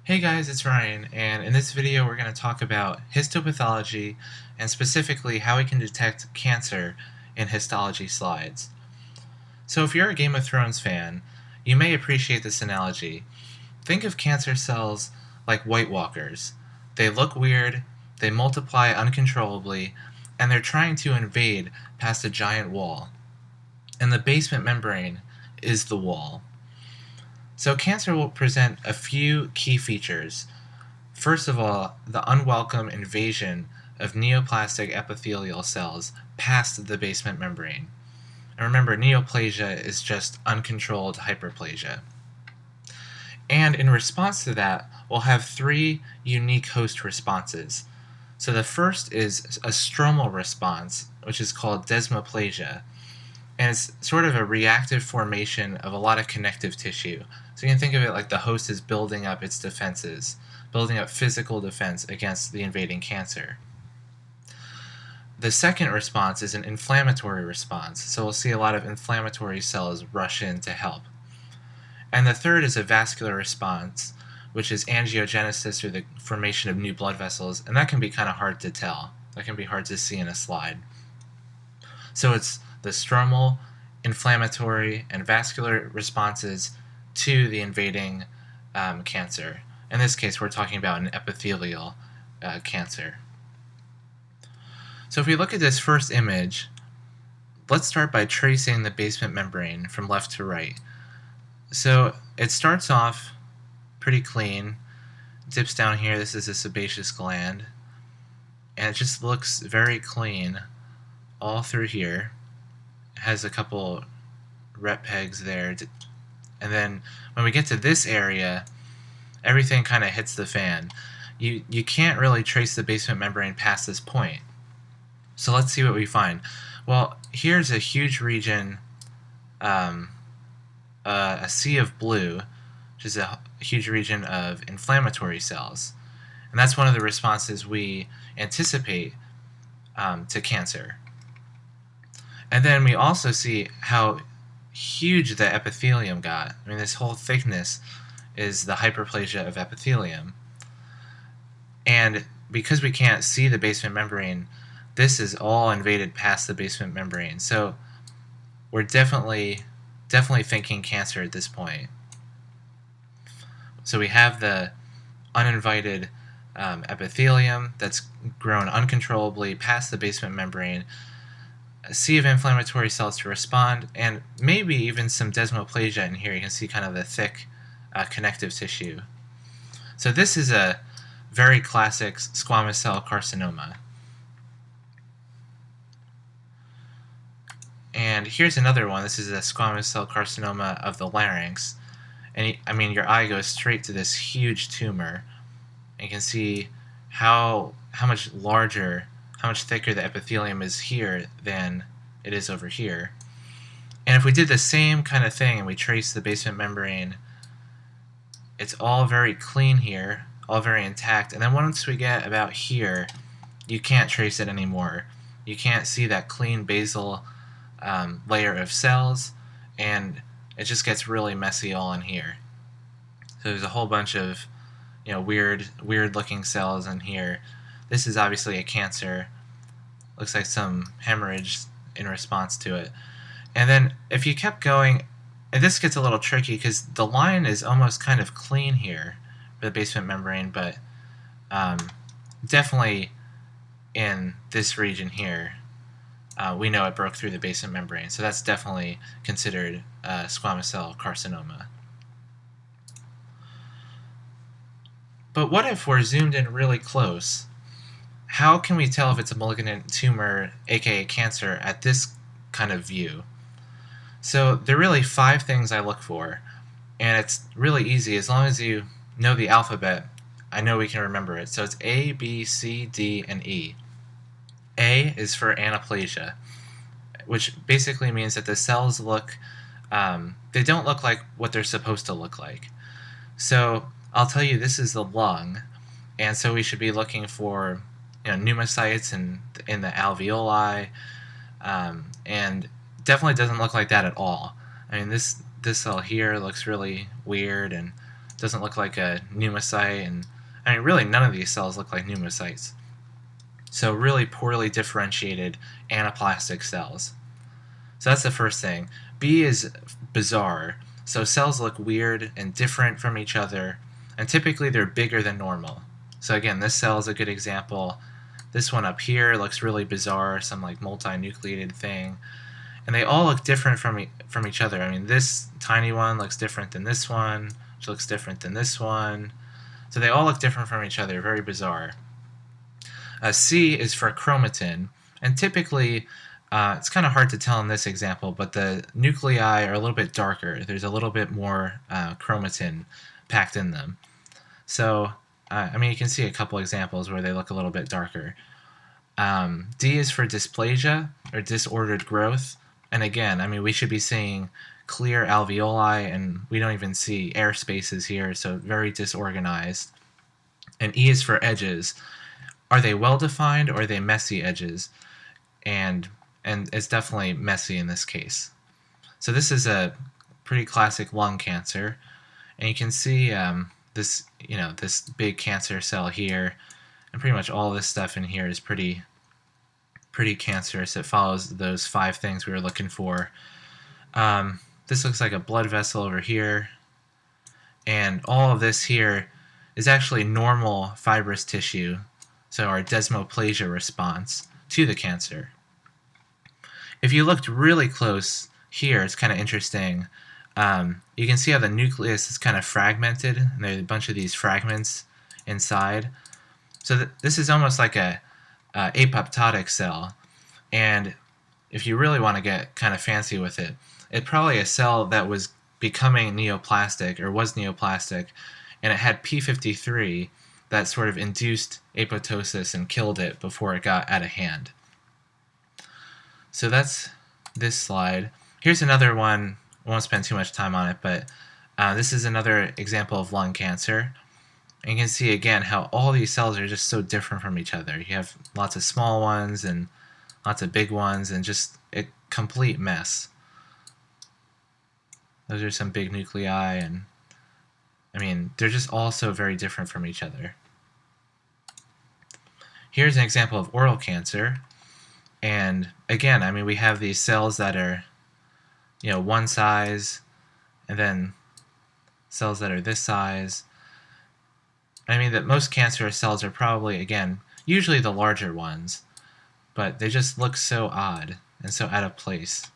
Hey guys, it's Ryan, and in this video we're going to talk about histopathology and specifically how we can detect cancer in histology slides. So if you're a Game of Thrones fan, you may appreciate this analogy. Think of cancer cells like White Walkers. They look weird, they multiply uncontrollably, and they're trying to invade past a giant wall. And the basement membrane is the wall. So cancer will present a few key features. First of all, the unwelcome invasion of neoplastic epithelial cells past the basement membrane. And remember, neoplasia is just uncontrolled hyperplasia. And in response to that, we'll have three unique host responses. So the first is a stromal response, which is called desmoplasia. And it's sort of a reactive formation of a lot of connective tissue. So you can think of it like the host is building up its defenses, building up physical defense against the invading cancer. The second response is an inflammatory response, so we'll see a lot of inflammatory cells rush in to help. And the third is a vascular response, which is angiogenesis, or the formation of new blood vessels, and that can be kind of hard to tell. That can be hard to see in a slide. So it's the stromal, inflammatory, and vascular responses to the invading cancer. In this case, we're talking about an epithelial cancer. So if we look at this first image, let's start by tracing the basement membrane from left to right. So it starts off pretty clean, dips down here, this is a sebaceous gland, and it just looks very clean all through here. It has a couple rep pegs there, and then when we get to this area, everything kind of hits the fan. You can't really trace the basement membrane past this point. So let's see what we find. Well, here's a huge region, a sea of blue, which is a huge region of inflammatory cells. And that's one of the responses we anticipate to cancer. And then we also see how huge the epithelium got. I mean, this whole thickness is the hyperplasia of epithelium. And because we can't see the basement membrane, this is all invaded past the basement membrane. So we're definitely thinking cancer at this point. So we have the uninvited epithelium that's grown uncontrollably past the basement membrane, a sea of inflammatory cells to respond, and maybe even some desmoplasia in here. You can see kind of the thick connective tissue. So this is a very classic squamous cell carcinoma. And here's another one. This is a squamous cell carcinoma of the larynx. And I mean, your eye goes straight to this huge tumor. And you can see how much larger, how much thicker the epithelium is here than it is over here. And if we did the same kind of thing and we trace the basement membrane, it's all very clean here, all very intact. And then once we get about here, you can't trace it anymore. You can't see that clean basal layer of cells, and it just gets really messy all in here. So there's a whole bunch of weird looking cells in here. This is obviously a cancer. Looks like some hemorrhage in response to it. And then if you kept going, and this gets a little tricky because the line is almost kind of clean here for the basement membrane, but definitely in this region here, we know it broke through the basement membrane, so that's definitely considered squamous cell carcinoma. But what if we're zoomed in really close? How can we tell if it's a malignant tumor, aka cancer, at this kind of view? So there are really 5 things I look for, and it's really easy. As long as you know the alphabet, I know we can remember it. So it's A, B, C, D, and E. A is for anaplasia, which basically means that the cells look, they don't look like what they're supposed to look like. So I'll tell you, this is the lung, and so we should be looking for pneumocytes in the alveoli, and definitely doesn't look like that at all. I mean, this cell here looks really weird and Doesn't look like a pneumocyte, and I mean really none of these cells look like pneumocytes. So really poorly differentiated anaplastic cells. So that's the first thing. B is bizarre. So cells look weird and different from each other, and typically they're bigger than normal. So again, this cell is a good example. This one up here looks really bizarre, some like multinucleated thing. And they all look different from each other. I mean, this tiny one looks different than this one, which looks different than this one. So they all look different from each other, very bizarre. C is for chromatin, and typically it's kind of hard to tell in this example, but the nuclei are a little bit darker. There's a little bit more chromatin packed in them. So, I mean, you can see a couple examples where they look a little bit darker. D is for dysplasia, or disordered growth. And again, I mean, we should be seeing clear alveoli, and we don't even see air spaces here, so very disorganized. And E is for edges. Are they well-defined, or are they messy edges? And it's definitely messy in this case. So this is a pretty classic lung cancer, and you can see this, this big cancer cell here, and pretty much all this stuff in here is pretty cancerous. It follows those 5 things we were looking for. This looks like a blood vessel over here, and all of this here is actually normal fibrous tissue, so our desmoplasia response to the cancer. If you looked really close here, it's kind of interesting. You can see how the nucleus is kind of fragmented, and there's a bunch of these fragments inside. So this is almost like a apoptotic cell, and if you really want to get kind of fancy with it, it's probably a cell that was becoming neoplastic, or was neoplastic, and it had p53 that sort of induced apoptosis and killed it before it got out of hand. So that's this slide. Here's another one. I won't spend too much time on it, but this is another example of lung cancer. And you can see again how all these cells are just so different from each other. You have lots of small ones and lots of big ones, and just a complete mess. Those are some big nuclei, and I mean, they're just all so very different from each other. Here's an example of oral cancer. And again, I mean, we have these cells that are, one size, and then cells that are this size. I mean, that most cancerous cells are probably, again, usually the larger ones, but they just look so odd and so out of place.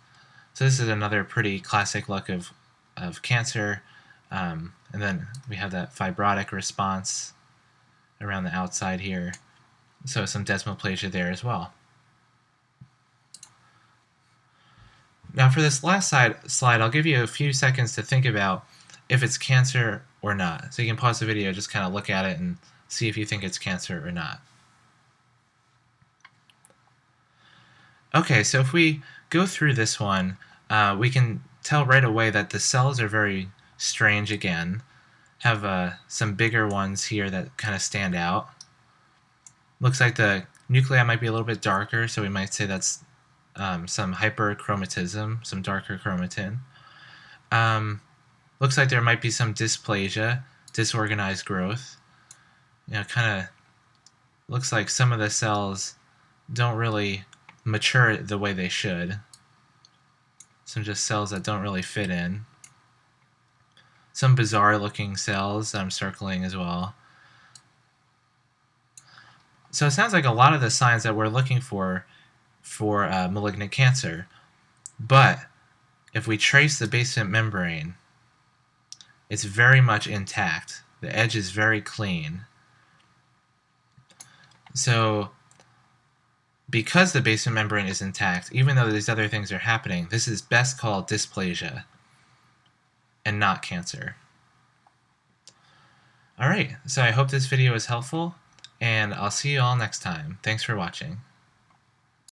So this is another pretty classic look of cancer. And then we have that fibrotic response around the outside here. So some desmoplasia there as well. Now for this last slide, I'll give you a few seconds to think about if it's cancer or not. So you can pause the video, just kind of look at it and see if you think it's cancer or not. Okay, so if we go through this one, we can tell right away that the cells are very strange again. Have some bigger ones here that kind of stand out. Looks like the nuclei might be a little bit darker, so we might say that's some hyperchromatism, some darker chromatin. Looks like there might be some dysplasia, disorganized growth. Kind of looks like some of the cells don't really mature the way they should. Some just cells that don't really fit in. Some bizarre looking cells I'm circling as well. So it sounds like a lot of the signs that we're looking for malignant cancer. But if we trace the basement membrane, it's very much intact. The edge is very clean. So because the basement membrane is intact, even though these other things are happening, this is best called dysplasia and not cancer. Alright, so I hope this video was helpful, and I'll see you all next time. Thanks for watching.